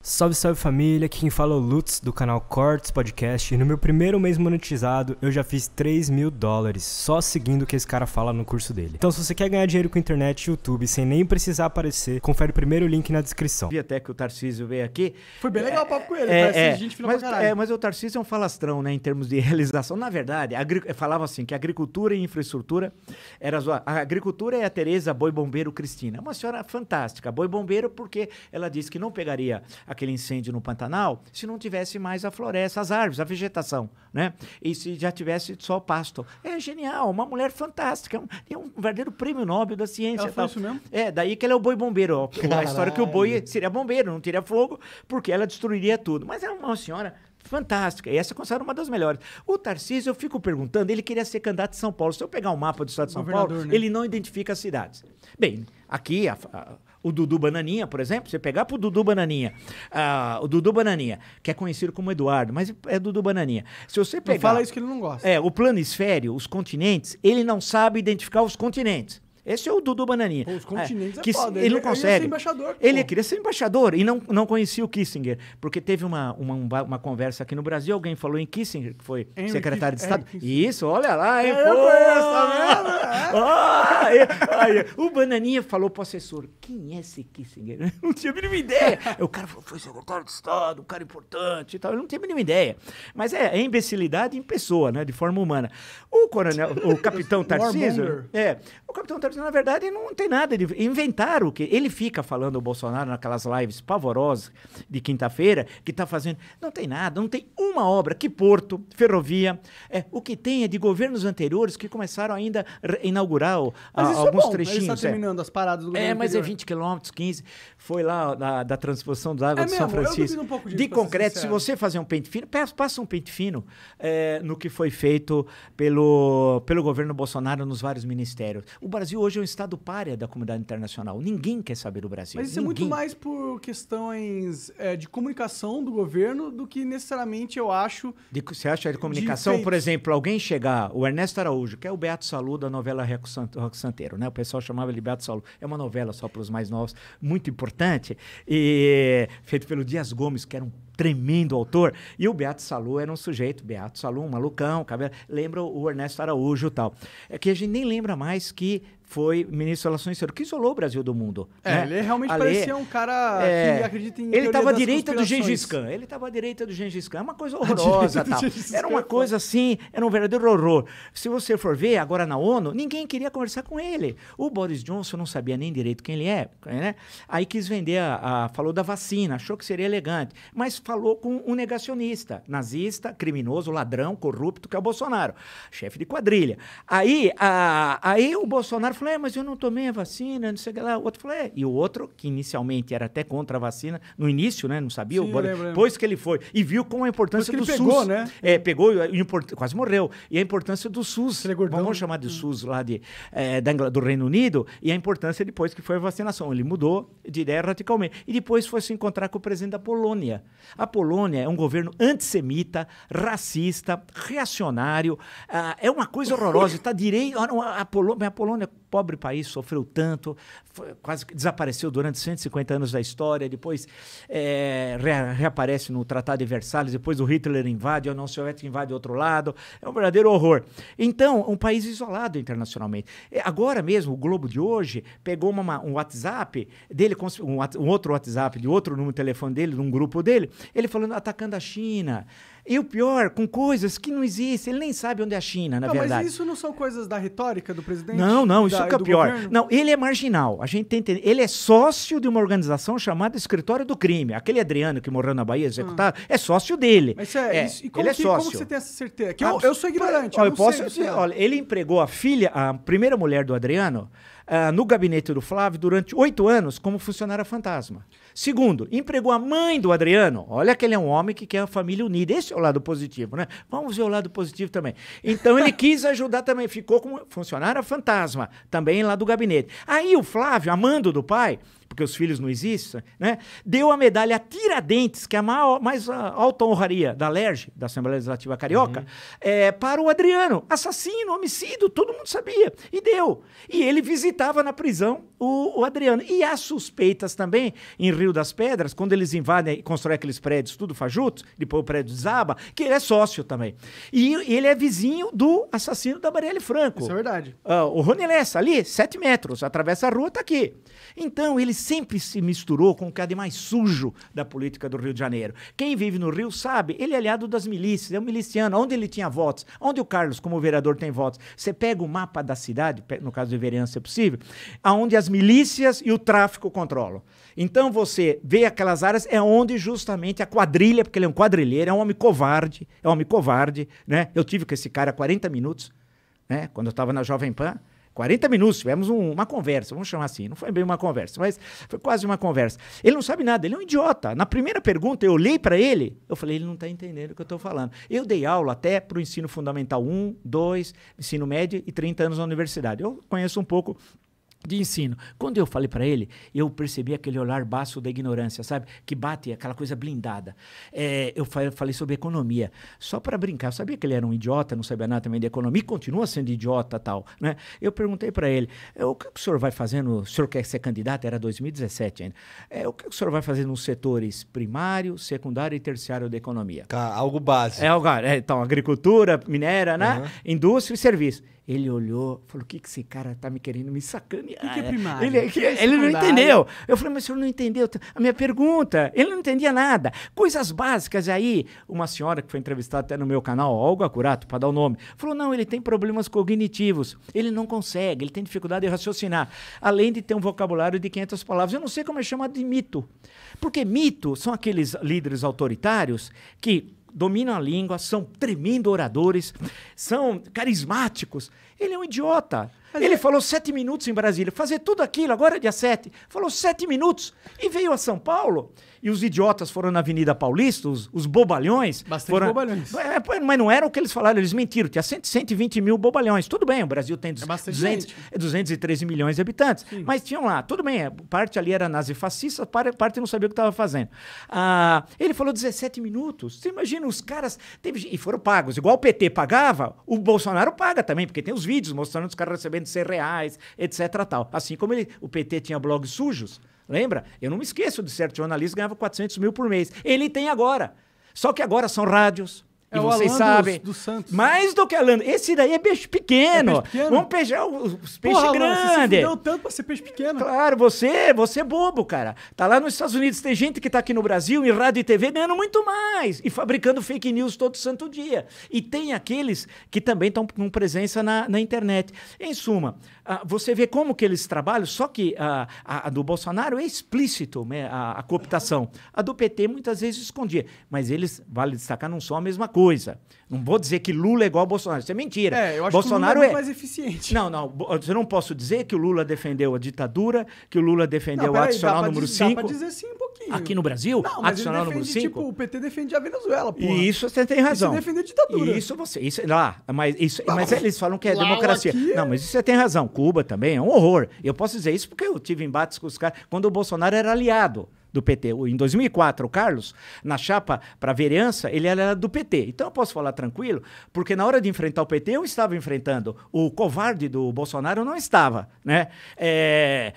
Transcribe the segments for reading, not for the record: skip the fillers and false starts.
Salve, salve família, aqui quem fala é o Lutz do canal Cortes Podcast e no meu primeiro mês monetizado eu já fiz $3.000 só seguindo o que esse cara fala no curso dele. Então se você quer ganhar dinheiro com internet e YouTube sem nem precisar aparecer, confere o primeiro link na descrição. Vi até que o Tarcísio veio aqui. Foi bem legal o papo com ele, parece gente fina pra caralho. Mas o Tarcísio é um falastrão, né, em termos de realização. Na verdade, falava assim, que agricultura e infraestrutura era a agricultura é a Tereza Boi Bombeiro Cristina. É uma senhora fantástica, boi bombeiro, porque ela disse que não pegaria aquele incêndio no Pantanal se não tivesse mais a floresta, as árvores, a vegetação, né? E se já tivesse só pasto. É genial, uma mulher fantástica, é um verdadeiro prêmio Nobel da ciência. Ela faz isso mesmo? É, daí que ela é o boi bombeiro. Ó. A história que o boi seria bombeiro, não teria fogo, porque ela destruiria tudo. Mas é uma senhora fantástica, e essa é considerada uma das melhores. O Tarcísio, eu fico perguntando, ele queria ser candidato de São Paulo. Se eu pegar um mapa do estado de São Paulo, né? Ele não identifica as cidades. Bem, aqui, o Dudu Bananinha, por exemplo, você pegar pro Dudu Bananinha, o Dudu Bananinha, que é conhecido como Eduardo, mas é Dudu Bananinha. Se você pegar... Não fala isso que ele não gosta. O planisfério, os continentes, ele não sabe identificar os continentes. Esse é o Dudu Bananinha. Pô, os continentes que foda. Ele não consegue. Ele queria ser embaixador. Ele queria ser embaixador e não conhecia o Kissinger. Porque teve uma conversa aqui no Brasil, alguém falou em Kissinger, que foi secretário de Estado. Isso, olha lá, hein? O Bananinha falou pro assessor, quem é esse Kissinger? Não tinha a mínima ideia. O cara falou, foi secretário de Estado, um cara importante e tal. Eu não tinha a mínima ideia. Mas é imbecilidade em pessoa, né? De forma humana. O capitão Tarcísio... O capitão Tarcísio, na verdade, não tem nada de... Inventaram o que... Ele fica falando o Bolsonaro naquelas lives pavorosas de quinta-feira, que tá fazendo... Não tem nada, não tem uma obra. Que porto, ferrovia... o que tem é de governos anteriores que começaram ainda a inaugurar alguns trechinhos. Ele está terminando as paradas do governo mas anterior. é 20 quilômetros, 15. Foi lá da transposição da água de São Francisco. Eu duvido um pouco disso, de concreto, se você fazer um pente fino, passa um pente fino no que foi feito pelo governo Bolsonaro nos vários ministérios. O Brasil hoje é um estado pária da comunidade internacional. Ninguém quer saber do Brasil. Mas isso é muito mais por questões de comunicação do governo do que necessariamente, eu acho... Você acha de comunicação? Por exemplo, alguém chegar... O Ernesto Araújo, que é o Beato Salu da novela Roque Santeiro, né? O pessoal chamava ele Beato Salu. É uma novela só para os mais novos, muito importante, e feito pelo Dias Gomes, que era um tremendo autor, e o Beato Salu era um sujeito, Beato Salu, um malucão, cabelo, lembra o Ernesto Araújo e tal. É que a gente nem lembra mais que foi ministro das Relações Exteriores, que isolou o Brasil do mundo. Né? Ele realmente parecia um cara que acredita em Ele estava à direita do Gengis Khan. Ele estava à direita do Gengis Khan. É uma coisa horrorosa. Tal. Era uma coisa assim, era um verdadeiro horror. Se você for ver, agora na ONU, ninguém queria conversar com ele. O Boris Johnson não sabia nem direito quem ele é, né? Aí quis vender, falou da vacina, achou que seria elegante, mas falou com um negacionista, nazista, criminoso, ladrão, corrupto, que é o Bolsonaro, chefe de quadrilha. Aí o Bolsonaro falou, mas eu não tomei a vacina, não sei o que lá. O outro falou, E o outro, que inicialmente era até contra a vacina, no início, né, não sabia, Sim, depois que ele foi, e viu com a importância do SUS. Pegou, né? Pegou, quase morreu. E a importância do SUS, vamos chamar de SUS lá do Reino Unido, e a importância depois que foi a vacinação. Ele mudou de ideia radicalmente. E depois foi se encontrar com o presidente da Polônia. A Polônia é um governo antissemita, racista, reacionário, é uma coisa horrorosa. Está direito. A Polônia, pobre país, sofreu tanto, quase que desapareceu durante 150 anos da história, depois reaparece no Tratado de Versalhes, depois o Hitler invade, a União Soviética invade outro lado, é um verdadeiro horror. Então, um país isolado internacionalmente. Agora mesmo, o Globo de hoje pegou um WhatsApp dele, um outro WhatsApp de outro número de telefone dele, de um grupo dele, ele falando, atacando a China. E o pior, com coisas que não existem, ele nem sabe onde é a China, na verdade. Mas isso não são coisas da retórica do presidente? Não, isso que é o pior. Governo? Não, ele é marginal, a gente tem que entender. Ele é sócio de uma organização chamada Escritório do Crime. Aquele Adriano que morreu na Bahia, executado, é sócio dele. Mas ele é sócio. Como você tem essa certeza? Que eu sou ignorante, olha, ele empregou a primeira mulher do Adriano, no gabinete do Flávio durante 8 anos como funcionária fantasma. Segundo, empregou a mãe do Adriano. Olha que ele é um homem que quer a família unida. Esse é o lado positivo, né? Vamos ver o lado positivo também. Então ele quis ajudar também, ficou como funcionária fantasma, também lá do gabinete. Aí o Flávio, amando do pai, porque os filhos não existem, né? Deu a medalha a Tiradentes, que é a mais alta honraria da LERJ, da Assembleia Legislativa Carioca, para o Adriano. Assassino, homicídio, todo mundo sabia. E deu. E ele visitava na prisão o Adriano. E há suspeitas também, em Rio das Pedras, quando eles invadem e constroem aqueles prédios tudo fajutos, depois o prédio desaba, que ele é sócio também. E ele é vizinho do assassino da Marielle Franco. Isso é verdade. O Rony Lessa, ali, 7 metros, atravessa a rua, tá aqui. Então, ele sempre se misturou com o que há de mais sujo da política do Rio de Janeiro. Quem vive no Rio sabe, ele é aliado das milícias, é um miliciano. Onde ele tinha votos? Onde o Carlos, como vereador, tem votos? Você pega o mapa da cidade, no caso de vereança, se é possível, aonde as milícias e o tráfico controlam. Então, você vê aquelas áreas, é onde justamente a quadrilha, porque ele é um quadrilheiro, é um homem covarde, né? Eu tive com esse cara 40 minutos, né? Quando eu estava na Jovem Pan, 40 minutos, tivemos uma conversa, vamos chamar assim, não foi bem uma conversa, mas foi quase uma conversa. Ele não sabe nada, ele é um idiota. Na primeira pergunta, eu olhei para ele, eu falei, ele não está entendendo o que eu estou falando. Eu dei aula até para o ensino fundamental 1, 2, ensino médio e 30 anos na universidade. Eu conheço um pouco de ensino. Quando eu falei para ele, eu percebi aquele olhar baço da ignorância, sabe? Que bate aquela coisa blindada. Eu falei sobre economia, só para brincar. Eu sabia que ele era um idiota, não sabia nada também de economia, e continua sendo idiota tal, né? Eu perguntei para ele, o que o senhor vai fazendo? O senhor quer ser candidato? Era 2017 ainda. O que o senhor vai fazer nos setores primário, secundário e terciário da economia? Algo básico. Então, agricultura, minéria, né? Indústria e serviço. Ele olhou, falou, o que esse cara tá me querendo me sacanear? O que é primário? Ele não entendeu. Eu falei, mas o senhor não entendeu a minha pergunta. Ele não entendia nada. Coisas básicas aí. Uma senhora que foi entrevistada até no meu canal, Olga Curato, para dar o nome, falou, não, ele tem problemas cognitivos. Ele não consegue, ele tem dificuldade de raciocinar. Além de ter um vocabulário de 500 palavras. Eu não sei como é chamado de mito. Porque mito são aqueles líderes autoritários que dominam a língua, são tremendo oradores, são carismáticos. Ele é um idiota. Ele falou 7 minutos em Brasília, fazer tudo aquilo, agora é dia 7. Falou 7 minutos e veio a São Paulo. E os idiotas foram na Avenida Paulista, os bobalhões. Bastante bobalhões. Mas não era o que eles falaram, eles mentiram. Tinha 120 mil bobalhões. Tudo bem, o Brasil tem 213 milhões de habitantes. Sim. Mas tinham lá, tudo bem, parte ali era nazifascista, parte não sabia o que estava fazendo. Ele falou 17 minutos. Você imagina, os caras... e foram pagos. Igual o PT pagava, o Bolsonaro paga também, porque tem os vídeos mostrando os caras recebendo R$100, etc. Tal. Assim como o PT tinha blogs sujos, lembra? Eu não me esqueço de certo jornalista que ganhava 400 mil por mês. Ele tem agora. Só que agora são rádios. E vocês sabem. Do Santos. Mais do que Alan. Esse daí é peixe pequeno. Vamos pegar os peixes grandes. Você deu tanto pra ser peixe pequeno. Claro, você é bobo, cara. Tá lá nos Estados Unidos, tem gente que tá aqui no Brasil, em rádio e TV, ganhando muito mais. E fabricando fake news todo santo dia. E tem aqueles que também estão com presença na internet. Em suma, você vê como que eles trabalham, só que a do Bolsonaro é explícito, né, a cooptação. A do PT muitas vezes escondia. Mas eles, vale destacar, não são a mesma coisa. Não vou dizer que Lula é igual ao Bolsonaro. Isso é mentira. Eu acho Bolsonaro que o Lula é mais eficiente. Não. Eu não posso dizer que o Lula defendeu a ditadura, que o Lula defendeu o adicional número 5. Dá pra dizer sim um pouquinho. Aqui no Brasil, não, mas adicional ele defende, número 5. Tipo, o PT defendia a Venezuela, porra. E isso você tem razão. Isso defende a ditadura. Mas eles falam que é democracia. Aqui Não, mas isso você tem razão. Cuba também é um horror. Eu posso dizer isso porque eu tive embates com os caras quando o Bolsonaro era aliado do PT. Em 2004, o Carlos, na chapa para vereança, ele era do PT. Então eu posso falar tranquilo, porque na hora de enfrentar o PT, eu estava enfrentando. O covarde do Bolsonaro não estava, né?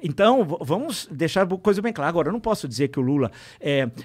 Então, vamos deixar a coisa bem clara. Agora, eu não posso dizer que o Lula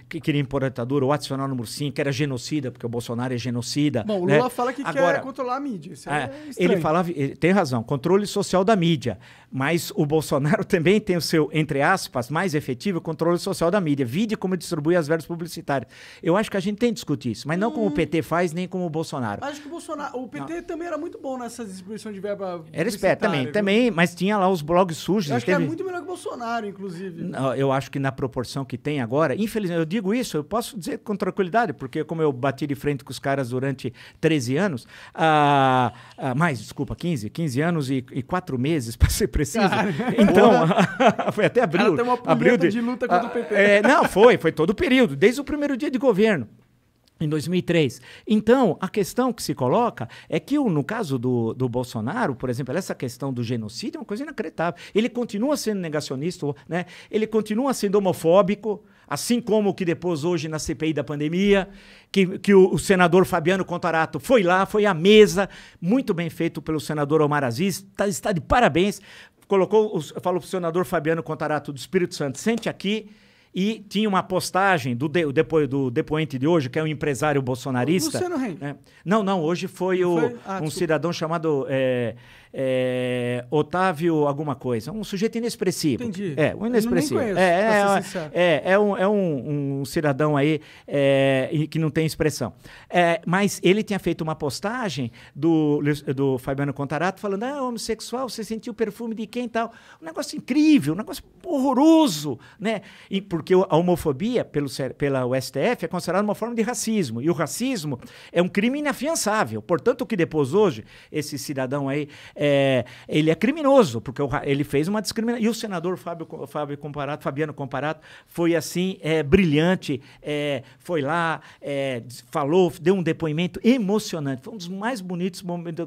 que queria impor a ditadura, ou adicional número 5, que era genocida, porque o Bolsonaro é genocida. Bom, o Lula fala que quer controlar a mídia. Isso é ele falava, tem razão, controle social da mídia. Mas o Bolsonaro também tem o seu, entre aspas, mais efetivo controle social da mídia. Vide como distribui as verbas publicitárias. Eu acho que a gente tem que discutir isso, mas não como o PT faz, nem como o Bolsonaro. Acho que o PT também era muito bom nessa distribuição de verba. Era esperto também, mas tinha lá os blogs sujos. Eu acho que é muito melhor que o Bolsonaro, inclusive. Não, eu acho que na proporção que tem agora, infelizmente, eu digo isso, eu posso dizer com tranquilidade, porque como eu bati de frente com os caras durante 13 anos, 15 anos e 4 meses, para ser preciso. Cara, então, foi até abril. Ela tem uma puleta de luta contra o PT. Não, foi todo o período, desde o primeiro dia de governo. Em 2003. Então, a questão que se coloca é que, no caso do Bolsonaro, por exemplo, essa questão do genocídio é uma coisa inacreditável. Ele continua sendo negacionista, né? Ele continua sendo homofóbico, assim como que depois, hoje, na CPI da pandemia, que o senador Fabiano Contarato foi lá, foi à mesa, muito bem feito pelo senador Omar Aziz, está de parabéns. Falou para o senador Fabiano Contarato do Espírito Santo, sente aqui. E tinha uma postagem do depoente de hoje, que é um empresário bolsonarista. Luciano Heng. Né? Não, hoje foi um cidadão chamado Otávio alguma coisa. Um sujeito inexpressivo. Entendi. Um inexpressivo. Eu nem conheço, um cidadão aí que não tem expressão. Mas ele tinha feito uma postagem do Fabiano Contarato falando, homossexual, você sentiu o perfume de quem e tal. Um negócio incrível, um negócio horroroso, né? Porque a homofobia, pela STF, é considerada uma forma de racismo. E o racismo é um crime inafiançável. Portanto, o que depois hoje, esse cidadão aí, ele é criminoso, porque ele fez uma discriminação. E o senador Fabiano Comparato foi assim, brilhante, foi lá, falou, deu um depoimento emocionante. Foi um dos mais bonitos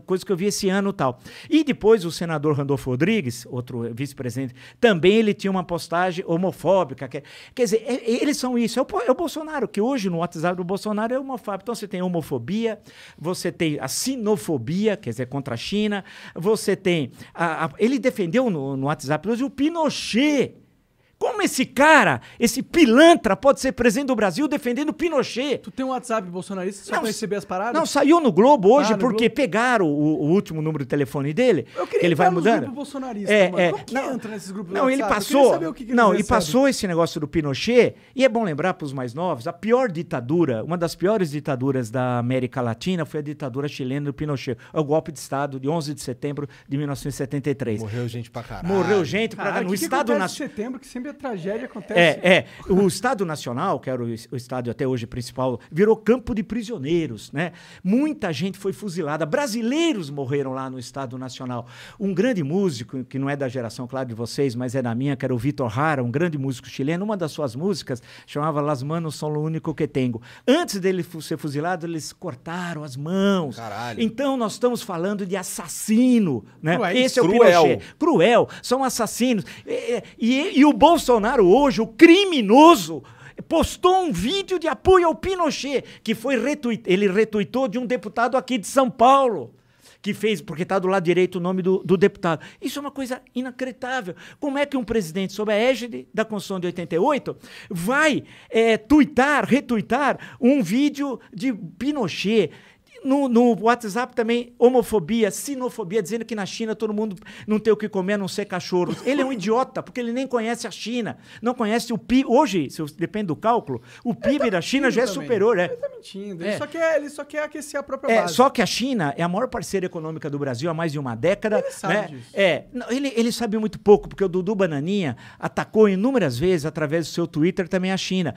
coisas que eu vi esse ano e tal. E depois o senador Randolfo Rodrigues, outro vice-presidente, também ele tinha uma postagem homofóbica. Quer dizer, eles são isso. É o Bolsonaro, que hoje no WhatsApp do Bolsonaro é homofóbico. Então você tem homofobia, você tem a sinofobia, quer dizer, contra a China, você tem... ele defendeu no WhatsApp hoje o Pinochet. Como esse cara, esse pilantra, pode ser presidente do Brasil defendendo o Pinochet? Tu tem um WhatsApp bolsonarista só pra receber as paradas? Não, saiu no Globo hoje, no porque Globo? Pegaram o último número de telefone dele. Eu queria ele vai entrar nos mudando. grupos bolsonaristas, mano. Como que entra nesses grupos do Não, ele WhatsApp? passou. Eu queria saber o que eles recebem. Passou esse negócio do Pinochet, e é bom lembrar para os mais novos, a pior ditadura, uma das piores ditaduras da América Latina foi a ditadura chilena do Pinochet. O golpe de Estado de 11 de setembro de 1973. Morreu gente pra caralho. Morreu gente pra caralho. No Estado Nacional. setembro, que sempre a tragédia acontece. O Estado Nacional, que era o estádio até hoje principal, virou campo de prisioneiros, né? Muita gente foi fuzilada, brasileiros morreram lá no Estado Nacional. Um grande músico, que não é da geração, claro, de vocês, mas é da minha, que era o Vitor Hara, um grande músico chileno, uma das suas músicas chamava Las Manos Son Lo Único Que Tengo. Antes dele ser fuzilado, eles cortaram as mãos. Caralho. Então nós estamos falando de assassino, né? Cruéis. Esse é o Cruel. Pinochet. Cruel, são assassinos. E o Bolsonaro hoje, o criminoso, postou um vídeo de apoio ao Pinochet, que foi ele retuitou de um deputado aqui de São Paulo, que fez, porque está do lado direito o nome do deputado. Isso é uma coisa inacreditável. Como é que um presidente, sob a égide da Constituição de 88, vai retuitar um vídeo de Pinochet? No WhatsApp também, homofobia, sinofobia, dizendo que na China todo mundo não tem o que comer a não ser cachorros. Ele é um idiota, porque ele nem conhece a China, não conhece o PIB. Hoje, depende do cálculo, o PIB da China já é também. superior. Ele tá mentindo. Ele só quer aquecer a própria base. Só que a China é a maior parceira econômica do Brasil há mais de uma década. Ele sabe disso. Ele sabe muito pouco, porque o Dudu Bananinha atacou inúmeras vezes, através do seu Twitter, também a China.